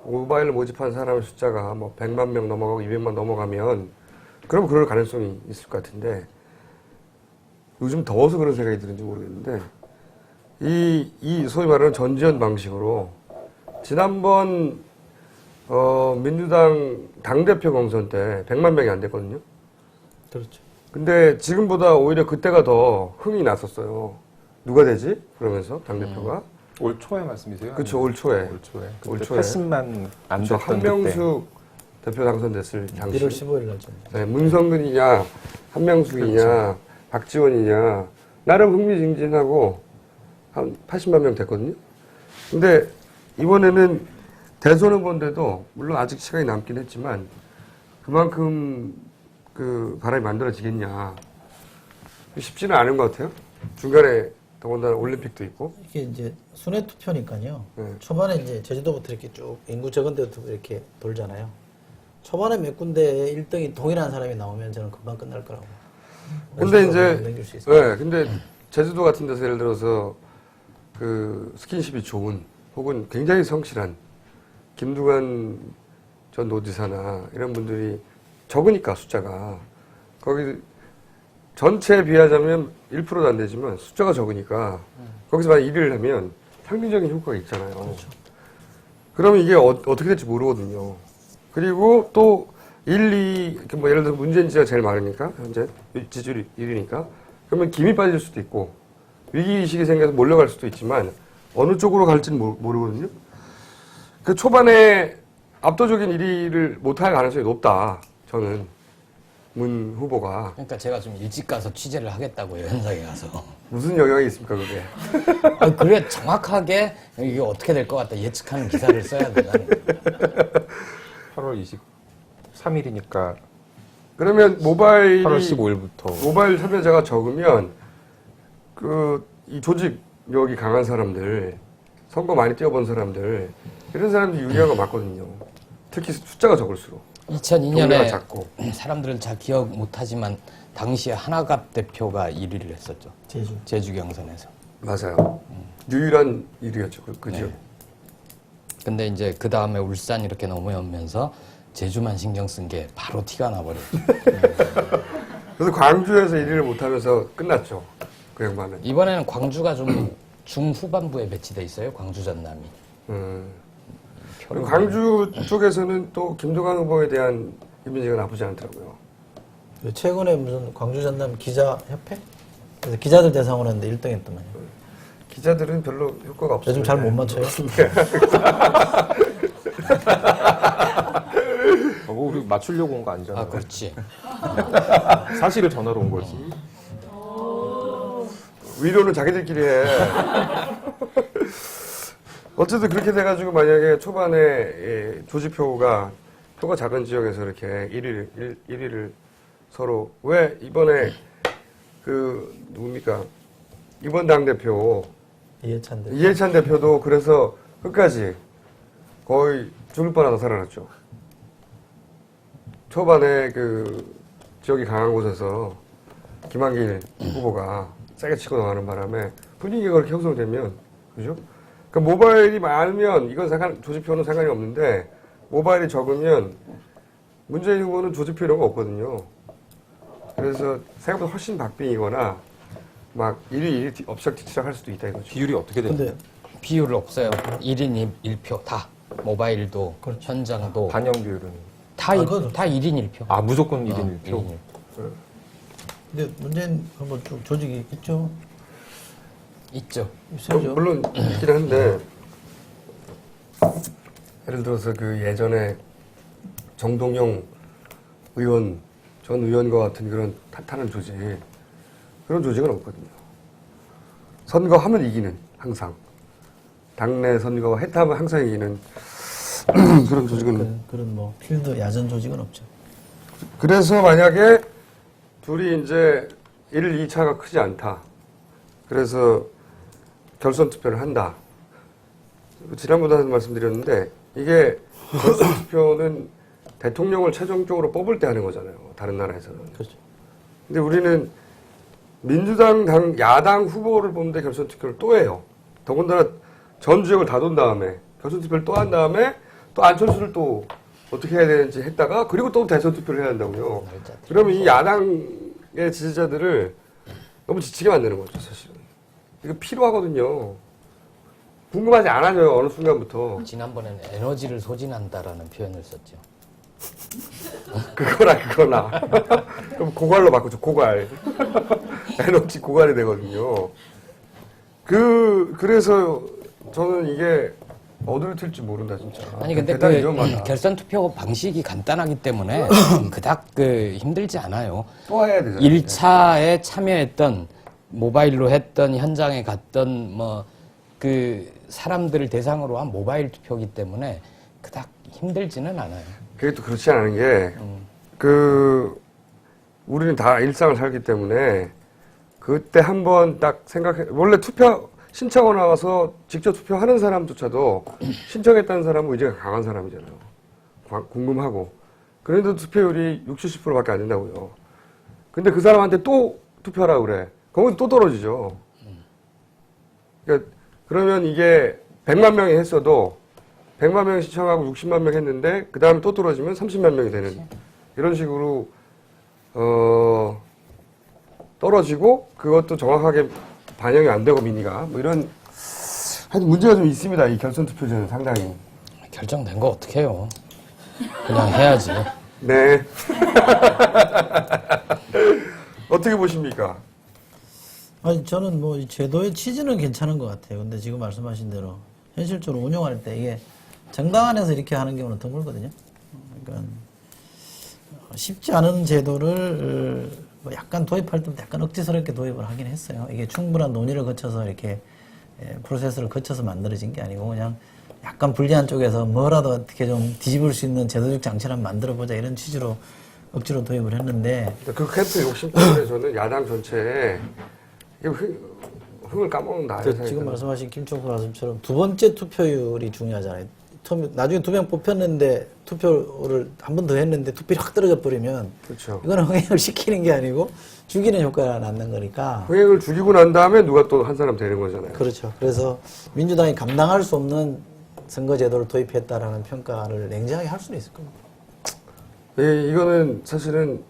모바일로 모집한 사람의 숫자가 뭐 100만 명 넘어가고 200만 넘어가면 그럼 그럴 가능성이 있을 것 같은데 요즘 더워서 그런 생각이 드는지 모르겠는데 이 소위 말하는 전지현 방식으로 지난번 민주당 당대표 경선 때 100만 명이 안 됐거든요. 그렇죠. 근데 지금보다 오히려 그때가 더 흥이 났었어요. 누가 되지? 그러면서 당대표가. 올 초에 말씀이세요? 그렇죠. 올 초에. 올 초에. 올 그때 초에. 80만 안 저 됐던 한명숙 대표 당선됐을 당시. 1월 15일 날죠. 네, 문성근이냐, 한명숙이냐, 그렇죠. 박지원이냐, 나름 흥미진진하고 한 80만 명 됐거든요. 근데 이번에는 대선 후보인데도 물론 아직 시간이 남긴 했지만 그만큼 그 바람이 만들어지겠냐. 쉽지는 않은 것 같아요. 중간에 더군다나 올림픽도 있고. 이게 이제 순회 투표니까요. 네. 초반에 이제 제주도부터 이렇게 쭉 인구 적은 데부터 이렇게 돌잖아요. 초반에 몇 군데 1등이 동일한 사람이 나오면 저는 금방 끝날 거라고. 근데 이제, 넘길 수 있어요. 네, 근데 제주도 같은 데서 예를 들어서 그 스킨십이 좋은 혹은 굉장히 성실한 김두관 전 노지사나 이런 분들이 적으니까 숫자가 거기 전체에 비하자면 1%도 안 되지만 숫자가 적으니까 거기서 만약 1위를 하면 상징적인 효과가 있잖아요. 그렇죠. 그러면 이게 어떻게 될지 모르거든요. 그리고 또 1, 2, 뭐 예를 들어 문재인 지지가 제일 많으니까 현재 지지율이 1위니까 그러면 김이 빠질 수도 있고 위기의식이 생겨서 몰려갈 수도 있지만 어느 쪽으로 갈지는 모르거든요. 그 초반에 압도적인 1위를 못할 가능성이 높다. 저는 문 후보가 그러니까 제가 좀 일찍 가서 취재를 하겠다고요, 현장에 가서. 무슨 영향이 있습니까 그게? 아, 그래 정확하게 이게 어떻게 될 것 같다 예측하는 기사를 써야 된다는 거예요. 8월 23일이니까 그러면 모바일이 8월 15일부터 모바일 참여자가 적으면 이 조직력이 강한 사람들, 선거 많이 뛰어본 사람들 이런 사람들이 유리한 거 맞거든요. 특히 숫자가 적을수록. 동네가 2002년에 작고. 사람들은 잘 기억 못하지만 당시에 하나갑 대표가 1위를 했었죠. 제주 경선에서. 맞아요. 유일한 일이었죠. 그 지역. 네. 근데 이제 그 다음에 울산 이렇게 넘어오면서 제주만 신경 쓴 게 바로 티가 나버렸죠. 그래서 광주에서 1위를 못하면서 끝났죠. 그 양반은. 이번에는 광주가 좀 중후반부에 배치돼 있어요. 광주 전남이. 그리고 광주 쪽에서는 또 김두관 후보에 대한 이미지가 나쁘지 않더라고요. 최근에 무슨 광주 전남 기자협회? 그래서 기자들 대상으로 했는데 1등 했더만요. 기자들은 별로 효과가 없어요. 요즘 잘 못 맞춰요. 뭐 우리 맞추려고 온 거 아니잖아요. 아, 그렇지. 사실을 전하러 온 거지. 위로는 자기들끼리 해. 어쨌든 그렇게 돼가지고 만약에 초반에 조직표가 표가 작은 지역에서 이렇게 1위를 서로 왜 이번에 누굽니까 이번 당대표 이해찬 대표도 그래서 끝까지 거의 죽을 뻔하다 살아났죠. 초반에 지역이 강한 곳에서 김한길 후보가 세게 치고 나가는 바람에 분위기가 그렇게 형성되면 그죠? 그러니까 모바일이 많으면 이건 조직표는 상관이 없는데 모바일이 적으면 문재인 후보는 조직표 이런 거 없거든요. 그래서 생각보다 훨씬 박빙이거나 막 1위 엎치락뒤치락 할 수도 있다 이거죠. 비율이 어떻게 되나요? 근데 비율 없어요. 1인 1표 다. 모바일도 현장도 반영 비율은 다 1인 1표. 아 무조건 1인 1표. 1인 1표. 근데 문재인 후보 조직이 있죠? 있죠. 있어요. 물론 있긴 한데 예를 들어서 예전에 정동영 의원 전 의원과 같은 그런 탄탄한 조직 그런 조직은 없거든요. 선거하면 이기는 항상 당내 선거 했다면 항상 이기는 그런 조직은. 그런 뭐 필드 야전 조직은 없죠. 그래서 만약에 둘이 이제 1, 2차가 크지 않다. 그래서 결선 투표를 한다. 지난번에도 말씀드렸는데 이게 결선 투표는 대통령을 최종적으로 뽑을 때 하는 거잖아요. 다른 나라에서는. 그렇죠. 근데 우리는 민주당 야당 후보를 뽑는데 결선 투표를 또 해요. 더군다나 전 지역을 다 돈 다음에 결선 투표를 또 한 다음에 또 안철수를 또 어떻게 해야 되는지 했다가 그리고 또 대선 투표를 해야 한다고요. 그러면 이 야당의 지지자들을 너무 지치게 만드는 거죠, 사실은. 이거 필요하거든요. 궁금하지 않아져요, 어느 순간부터. 지난번에는 에너지를 소진한다라는 표현을 썼죠. 그거나. 그럼 고갈로 바꾸죠, 고갈. 에너지 고갈이 되거든요. 그래서 저는 이게 어디로 튈지 모른다, 진짜. 아니 근데 대단히 그 위험하다. 결선 투표 방식이 간단하기 때문에 그닥 힘들지 않아요. 또 해야 되잖아요. 1차에 참여했던 모바일로 했던 현장에 갔던 뭐 그 사람들을 대상으로 한 모바일 투표기 때문에 그닥 힘들지는 않아요. 그게 또 그렇지 않은 게, 우리는 다 일상을 살기 때문에, 그때 한번 딱 원래 신청을 나와서 직접 투표하는 사람조차도 신청했다는 사람은 의지가 강한 사람이잖아요. 궁금하고. 그런데도 투표율이 60, 70%밖에 안 된다고요. 근데 그 사람한테 또 투표하라고 그래. 그러면 또 떨어지죠. 그러니까 그러면 이게 100만 명이 했어도 100만 명이 신청하고 60만 명 했는데 그 다음에 또 떨어지면 30만 명이 되는 이런 식으로 떨어지고 그것도 정확하게 반영이 안 되고 민의가 뭐 이런 하여튼 문제가 좀 있습니다. 이 결선 투표제는 상당히. 결정된 거 어떻게 해요? 그냥 해야지. 네. 어떻게 보십니까? 아니 저는 뭐 이 제도의 취지는 괜찮은 것 같아요. 근데 지금 말씀하신 대로 현실적으로 운영할 때 이게 정당 안에서 이렇게 하는 경우는 드물거든요. 그러니까 쉽지 않은 제도를 뭐 약간 도입할 때도 약간 억지스럽게 도입을 하긴 했어요. 이게 충분한 논의를 거쳐서 이렇게 프로세스를 거쳐서 만들어진 게 아니고 그냥 약간 불리한 쪽에서 뭐라도 어떻게 좀 뒤집을 수 있는 제도적 장치를 한번 만들어보자 이런 취지로 억지로 도입을 했는데 그 캠프 욕심 때문에 저는 야당 전체에 흥을 까먹는다. 지금 말씀하신 김총수 말씀처럼 두 번째 투표율이 중요하잖아요. 나중에 2명 뽑혔는데 투표를 한 번 더 했는데 투표율이 확 떨어져 버리면 그렇죠. 이거는 흥행을 시키는 게 아니고 죽이는 효과가 낳는 거니까. 흥행을 죽이고 난 다음에 누가 또 한 사람 되는 거잖아요. 그렇죠. 그래서 민주당이 감당할 수 없는 선거제도를 도입했다라는 평가를 냉정하게 할 수는 있을 겁니다. 이거는 사실은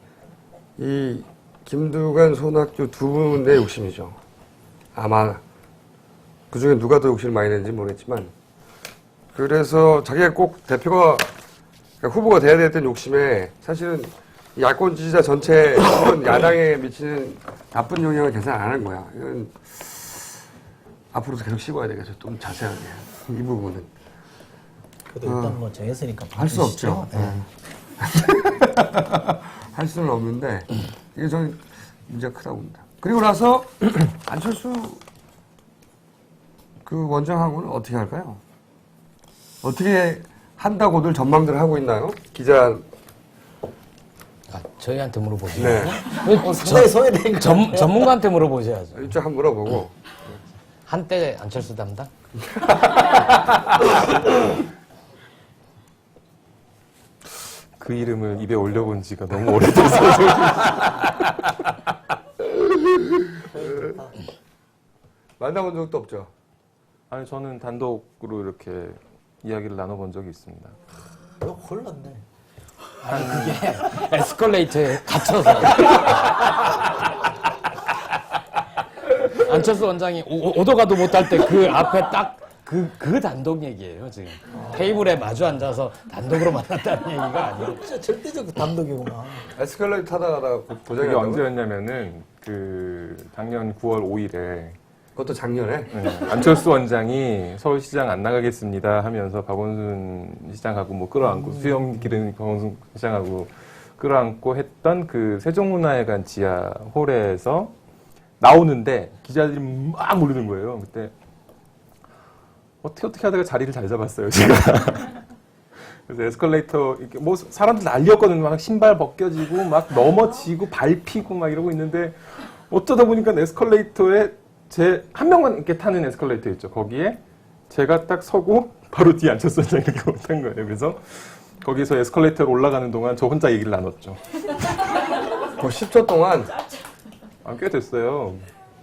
이 김두관, 손학규 두 분의 욕심이죠. 아마 그 중에 누가 더 욕심을 많이 내는지 모르겠지만 그래서 자기가 꼭 대표가 그러니까 후보가 돼야 됐던 욕심에 사실은 야권 지지자 전체 야당에 미치는 나쁜 영향을 계산 안 한 거야. 이건 앞으로도 계속 씹어야 되겠죠. 좀 자세하게 이 부분은. 그래도 일단 뭐 정했으니까 할 수 없죠. 네. 할 수는 없는데 이게 저는 문제가 크다고 봅니다. 그리고 나서 안철수 그 원장하고는 어떻게 할까요? 어떻게 한다고들 전망들을 하고 있나요? 기자. 저희한테 물어보시죠. 네. 상당히 소외된 거. 전문가한테 물어보셔야죠. 이쪽 한번 물어보고. 한때 안철수 담당? 그 이름을 입에 올려본 지가 너무 오래돼서 만나본 적도 없죠. 아니 저는 단독으로 이렇게 이야기를 나눠본 적이 있습니다. 너 골랐네. 아니 그게 에스컬레이터에 갇혀서 안철수 원장이 오도 가도 못할 때 그 앞에 딱 그 단독 얘기예요 지금. 테이블에 마주 앉아서 단독으로 만났다는 얘기가 아니고 진짜 절대적 단독이구나. 에스컬레이터 타다가 고장이 그게 났다고요? 언제였냐면은 그 작년 9월 5일에 그것도 작년에? 안철수 원장이 서울시장 안 나가겠습니다 하면서 박원순 시장하고 뭐 끌어안고 수염 기른 박원순 시장하고 끌어안고 했던 그 세종문화회관 지하 홀에서 나오는데 기자들이 막 몰리는 거예요. 그때 어떻게 하다가 자리를 잘 잡았어요, 제가. 그래서 에스컬레이터 이렇게 뭐 사람들 난리였거든요. 막 신발 벗겨지고 막 넘어지고 밟히고 막 이러고 있는데 어쩌다 보니까 에스컬레이터에 제 한 명만 이렇게 타는 에스컬레이터 있죠. 거기에 제가 딱 서고 바로 뒤에 앉혔어요. 이렇게 못한 거예요. 그래서 거기서 에스컬레이터로 올라가는 동안 저 혼자 얘기를 나눴죠. 뭐 10초 동안 꽤 됐어요.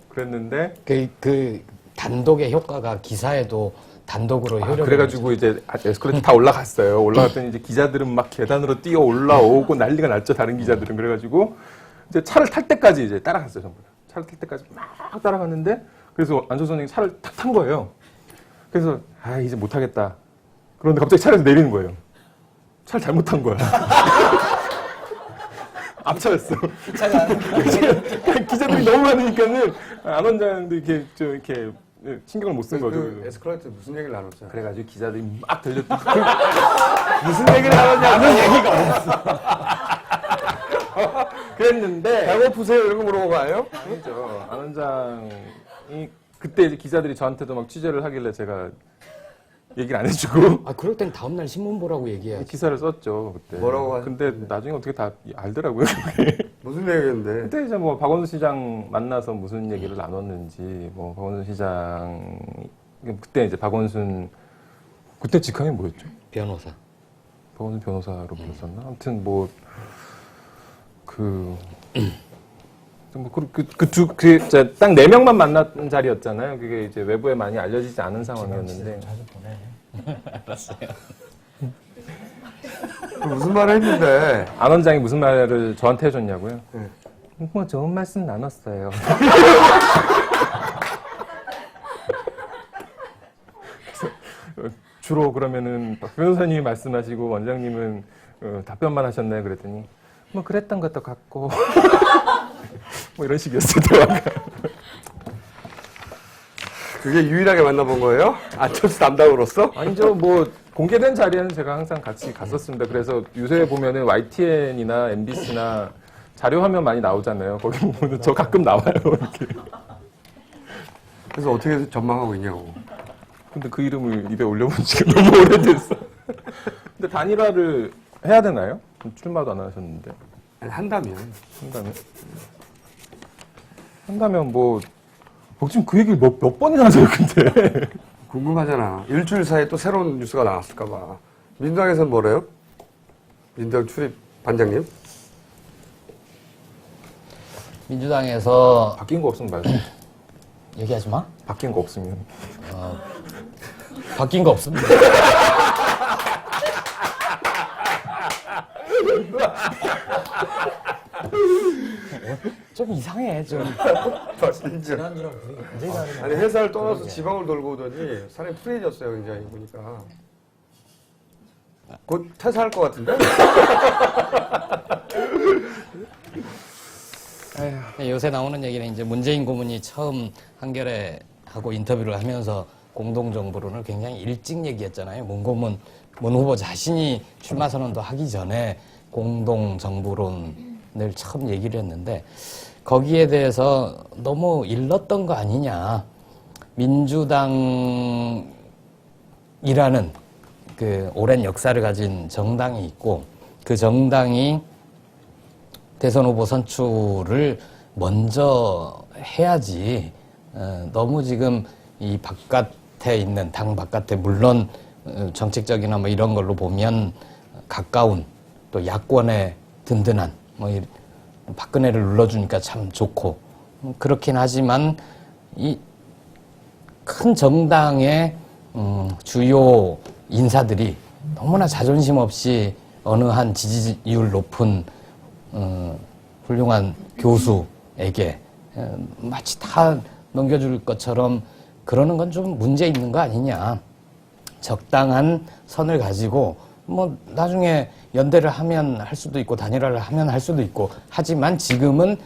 그랬는데 그 단독의 효과가 기사에도 단독으로 효력이 그래가지고 이제 에스컬레이터 다 올라갔어요. 올라갔더니 이제 기자들은 막 계단으로 뛰어 올라오고 난리가 났죠. 다른 기자들은. 그래가지고 이제 차를 탈 때까지 이제 따라갔어요. 전부 다. 차를 탈 때까지 막 따라갔는데 그래서 안철수 선생님이 차를 탁 탄 거예요. 그래서 이제 못하겠다. 그런데 갑자기 차에서 내리는 거예요. 차를 잘못 탄 거야. 앞차였어. 기자들이 너무 많으니까는 안 원장도 이렇게 신경을 못 쓴 거죠. 그 에스컬레이터 무슨 얘기를 나눴어요? 그래가지고 기자들이 막 들렸던 무슨 얘기를 나눴냐는 얘기가 없어. 그랬는데 배고프세요? 이런 거 물어본 거 아니에요? 아니죠. 안 원장이 그때 이제 기자들이 저한테도 막 취재를 하길래 제가 얘기를 안 해주고 그럴 땐 다음날 신문 보라고 얘기해야지. 기사를 썼죠 그때. 뭐라고 하셨어요? 근데 나중에 어떻게 다 알더라고요. 무슨 얘기였는데? 그때 이제 뭐 박원순 시장 만나서 무슨 얘기를 나눴는지 뭐 박원순 시장 그때 이제 박원순 그때 직함이 뭐였죠? 변호사. 박원순 변호사로 불렀었나? 아무튼 딱 4명만 만난 자리였잖아요. 그게 이제 외부에 많이 알려지지 않은 상황이었는데. 자주 보내. 알았어요. 무슨 말을 했는데? 안 원장이 무슨 말을 저한테 해줬냐고요? 네. 뭐 좋은 말씀 나눴어요. 주로 그러면은 박 변호사님이 말씀하시고 원장님은 답변만 하셨나요? 그랬더니 뭐 그랬던 것도 같고 뭐 이런 식이었어요. 대화가. 그게 유일하게 만나본 거예요? 안철수 담당으로서? 아니죠. 뭐 공개된 자리에는 제가 항상 같이 갔었습니다. 그래서 요새 보면은 YTN이나 MBC나 자료 화면 많이 나오잖아요. 거기 보면 저 가끔 나와요. 이렇게. 그래서 어떻게 전망하고 있냐고. 근데 그 이름을 입에 올려본 지가 너무 오래됐어. 근데 단일화를 해야 되나요? 출마도 안 하셨는데. 아니, 한다면. 한다면 뭐 지금 그 얘기를 몇 번이나 하세요, 근데. 궁금하잖아. 일주일 사이에 또 새로운 뉴스가 나왔을까봐. 민주당에서는 뭐래요? 민주당 출입 반장님? 민주당에서 바뀐 거 없으면 말씀. 얘기하지 마. 바뀐 거 없으면. 바뀐 거 없습니다. 좀 이상해 좀. 진짜. 아니, 회사를 떠나서 지방을 돌고 오더니 살이 풀해졌어요, 굉장히 보니까. 곧 퇴사할 것 같은데? 요새 나오는 얘기는 이제 문재인 고문이 처음 한겨레 하고 인터뷰를 하면서 공동정부론을 굉장히 일찍 얘기했잖아요. 문 후보 자신이 출마 선언도 하기 전에 공동정부론을 처음 얘기를 했는데 거기에 대해서 너무 일렀던 거 아니냐. 민주당이라는 그 오랜 역사를 가진 정당이 있고 그 정당이 대선 후보 선출을 먼저 해야지. 너무 지금 이 바깥에 있는 당 바깥에 물론 정책적이나 뭐 이런 걸로 보면 가까운 또 야권의 든든한 뭐 박근혜를 눌러주니까 참 좋고 그렇긴 하지만 이 큰 정당의 주요 인사들이 너무나 자존심 없이 어느 한 지지율 높은 훌륭한 교수에게 마치 다 넘겨줄 것처럼 그러는 건 좀 문제 있는 거 아니냐. 적당한 선을 가지고 뭐 나중에 연대를 하면 할 수도 있고 단일화를 하면 할 수도 있고 하지만 지금은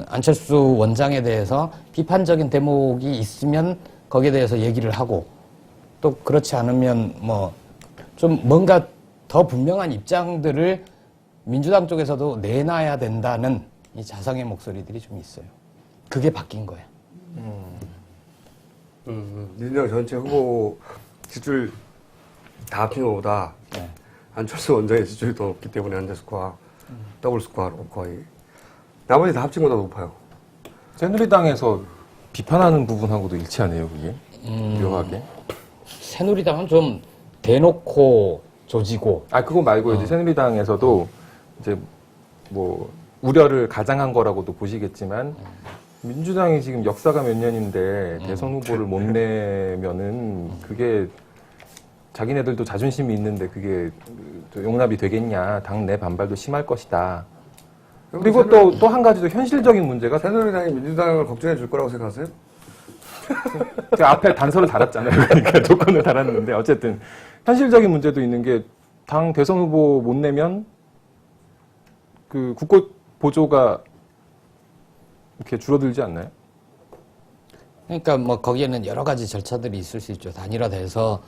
안철수 원장에 대해서 비판적인 대목이 있으면 거기에 대해서 얘기를 하고 또 그렇지 않으면 뭐 좀 뭔가 더 분명한 입장들을 민주당 쪽에서도 내놔야 된다는 이 자성의 목소리들이 좀 있어요. 그게 바뀐 거예요. 민주당 전체 후보 지지율 다 합친 것보다 네. 안철수 원장의 지지율이 더 높기 때문에 현재 스코어, 더블 스코어로 거의. 나머지 다 합친 것보다 높아요. 새누리당에서 비판하는 부분하고도 일치하네요, 그게. 묘하게. 새누리당은 좀 대놓고 조지고. 그거 말고 이제 새누리당에서도 이제 뭐 우려를 가장한 거라고도 보시겠지만 민주당이 지금 역사가 몇 년인데 대선 후보를 못 내면은 그게 자기네들도 자존심이 있는데 그게 용납이 되겠냐. 당내 반발도 심할 것이다. 그리고 또 한 가지도 현실적인 문제가 새누리당이 민주당을 걱정해 줄 거라고 생각하세요? 그 앞에 단서를 달았잖아요. 그러니까 조건을 달았는데 어쨌든 현실적인 문제도 있는 게 당 대선 후보 못 내면 그 국고 보조가 이렇게 줄어들지 않나요? 그러니까 뭐 거기에는 여러 가지 절차들이 있을 수 있죠. 단일화돼서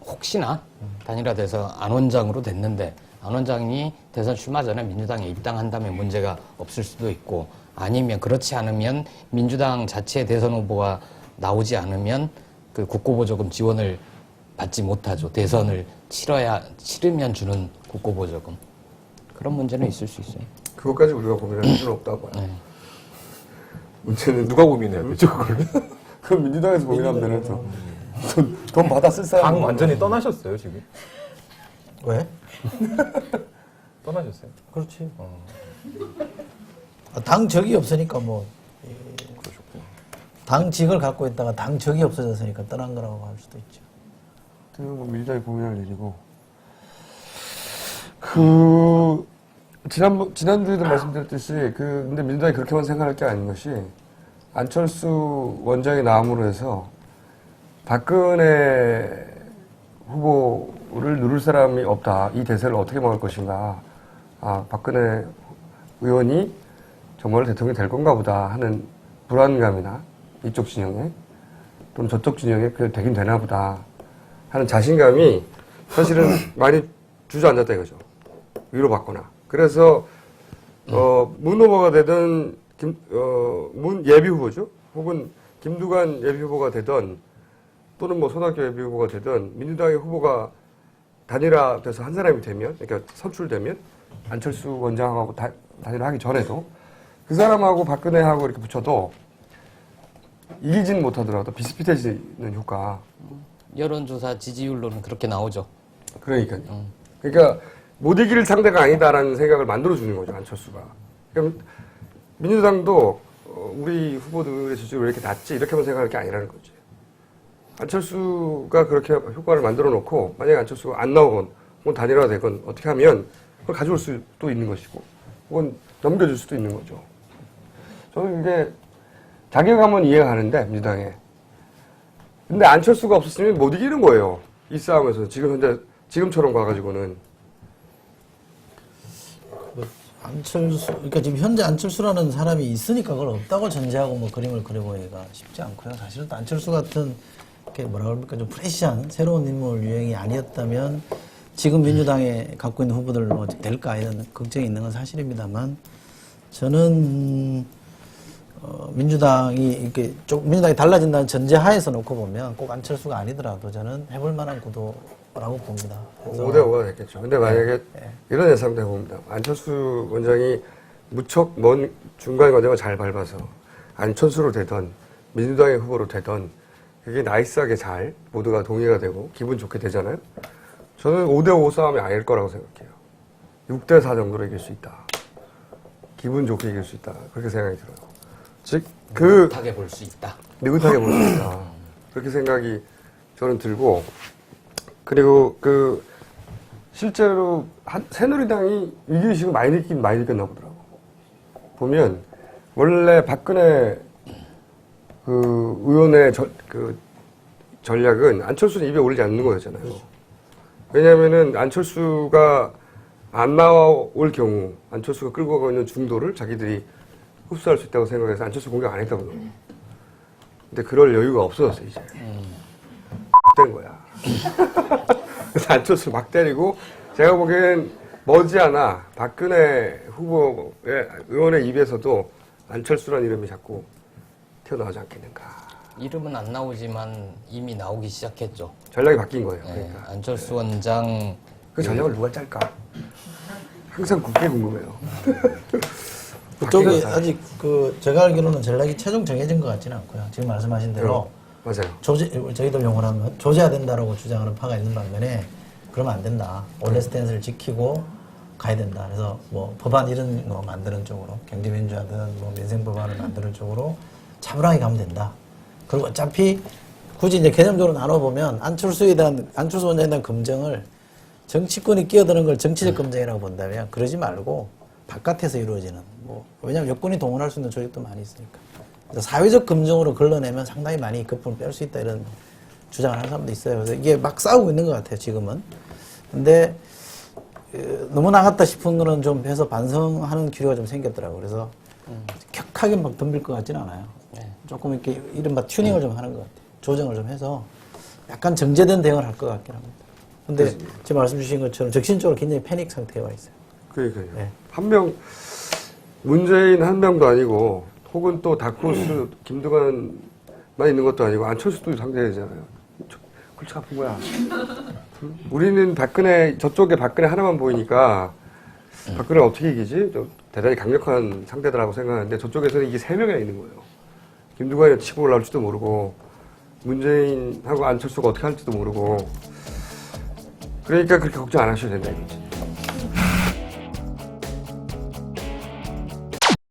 혹시나 단일화돼서 안 원장으로 됐는데 안 원장이 대선 출마 전에 민주당에 입당한다면 문제가 없을 수도 있고 아니면 그렇지 않으면 민주당 자체 대선 후보가 나오지 않으면 그 국고보조금 지원을 받지 못하죠. 대선을 치르면 주는 국고보조금. 그런 문제는 있을 수 있어요. 그것까지 우리가 고민할 필요는 없다고 봐요. 네. 문제는 누가 고민해야 되죠, 그걸? 그럼 민주당에서 고민하면 되죠. 돈 받아 쓸 사람. 당 완전히 떠나셨어요, 지금? 왜? 떠나셨어요? 그렇지. 당적이 없으니까 뭐. 당직을 갖고 있다가 당적이 없어졌으니까 떠난 거라고 할 수도 있죠. 뭐 민주당이 고민할 일이고. 지난주에도 말씀드렸듯이, 근데 민주당이 그렇게만 생각할 게 아닌 것이, 안철수 원장이 나옴으로 해서, 박근혜 후보를 누를 사람이 없다. 이 대세를 어떻게 막을 것인가. 박근혜 의원이 정말 대통령이 될 건가 보다 하는 불안감이나 이쪽 진영에, 또는 저쪽 진영에 되긴 되나 보다 하는 자신감이 사실은 많이 주저앉았다 이거죠. 위로받거나. 그래서, 문 후보가 되든, 문 예비 후보죠. 혹은 김두관 예비 후보가 되든, 또는 뭐 손학규 예비 후보가 되든, 민주당의 후보가 단일화돼서 한 사람이 되면, 그러니까 선출되면, 안철수 원장하고 단일화하기 전에도, 그 사람하고 박근혜하고 이렇게 붙여도, 이기진 못하더라도 비슷비슷해지는 효과. 여론조사 지지율로는 그렇게 나오죠. 그러니까요. 그러니까 못 이길 상대가 아니다라는 생각을 만들어주는 거죠, 안철수가. 그럼 민주당도 우리 후보들의 지지율이 왜 이렇게 낮지? 이렇게만 생각할 게 아니라는 거지. 안철수가 그렇게 효과를 만들어 놓고 만약에 안철수가 안 나오건 혹은 단일화 되건 어떻게 하면 그걸 가져올 수도 있는 것이고 혹은 넘겨줄 수도 있는 거죠. 저는 이게 자격하면 이해가 가는데 민주당에. 근데 안철수가 없었으면 못 이기는 거예요. 이 싸움에서 지금처럼 가가지고는. 그러니까 지금 현재 안철수라는 사람이 있으니까 그걸 없다고 전제하고 뭐 그림을 그려보기가 쉽지 않고요. 사실은 또 안철수 같은 이렇게 뭐라 그럽니까 좀 프레시한 새로운 인물 유행이 아니었다면 지금 민주당에 갖고 있는 후보들로 될까 이런 걱정이 있는 건 사실입니다만 저는 민주당이 이렇게 민주당이 달라진다는 전제 하에서 놓고 보면 꼭 안철수가 아니더라도 저는 해볼 만한 구도라고 봅니다. 5대5가 됐겠죠. 근데 만약에 이런 예상도 해봅니다. 안철수 원장이 무척 먼 중간 과정을 잘 밟아서 안철수로 되던 민주당의 후보로 되던 그게 나이스하게 잘 모두가 동의가 되고 기분 좋게 되잖아요. 저는 5대5 싸움이 아닐 거라고 생각해요. 6대4 정도로 이길 수 있다. 기분 좋게 이길 수 있다. 그렇게 생각이 들어요. 즉, 느긋하게 볼 수 있다. 느긋하게 볼 수 있다. 그렇게 생각이 저는 들고, 그리고 실제로 새누리당이 위기의식을 많이 느꼈나 보더라고. 보면, 원래 박근혜 의원의 전략은 안철수는 입에 올리지 않는 거였잖아요. 왜냐면은 안철수가 안 나올 경우, 안철수가 끌고 가고 있는 중도를 자기들이 흡수할 수 있다고 생각해서 안철수 공격 안 했다고 그러고. 근데 그럴 여유가 없어졌어, 이제. 된 거야. 그래서 안철수 막 때리고, 제가 보기엔 머지않아 박근혜 후보의 의원의 입에서도 안철수라는 이름이 자꾸 튀어나오지 않겠는가. 이름은 안 나오지만 이미 나오기 시작했죠. 전략이 바뀐 거예요. 네, 그러니까. 안철수 원장 그 전략을 누가 짤까? 항상 그게 궁금해요. 그쪽이 바뀐 것 같아요. 아직 그 제가 알기로는 전략이 최종 정해진 것 같지는 않고요. 지금 말씀하신 대로 맞아요. 저희들 용어로 하면 조져야 된다라고 주장하는 파가 있는 반면에 그러면 안 된다. 원래 스탠스를 지키고 가야 된다. 그래서 뭐 법안 이런 거 만드는 쪽으로 경제민주화든 뭐 민생법안을 만드는 쪽으로 차분하게 가면 된다. 그리고 어차피 굳이 이제 개념적으로 나눠보면 안철수 원장에 대한 검증을 정치권이 끼어드는 걸 정치적 검증이라고 본다면 그러지 말고 바깥에서 이루어지는 뭐 왜냐하면 여권이 동원할 수 있는 조직도 많이 있으니까 그래서 사회적 검증으로 걸러내면 상당히 많이 거품을 뺄 수 있다 이런 주장을 하는 사람도 있어요. 그래서 이게 막 싸우고 있는 것 같아요 지금은. 근데 너무 나갔다 싶은 거는 좀 해서 반성하는 기류가 좀 생겼더라고요. 그래서 격하게 막 덤빌 것 같지는 않아요. 조금 이렇게 이른바 튜닝을 좀 하는 것 같아요. 조정을 좀 해서 약간 정제된 대응을 할 것 같긴 합니다. 근데 지금 말씀 주신 것처럼 적신적으로 굉장히 패닉 상태에 와 있어요. 그러니까요. 네. 한 명, 문재인 한 명도 아니고, 혹은 또 다크호스 김두관만 있는 것도 아니고, 안철수도 상대잖아요. 골치 아픈 거야. 우리는 박근혜, 저쪽에 박근혜 하나만 보이니까, 박근혜를 어떻게 이기지? 좀 대단히 강력한 상대다라고 생각하는데, 저쪽에서는 이게 3명이나 있는 거예요. 김두관이 치고 올라올지도 모르고, 문재인하고 안철수가 어떻게 할지도 모르고, 그러니까 그렇게 걱정 안 하셔도 된다, 이거지.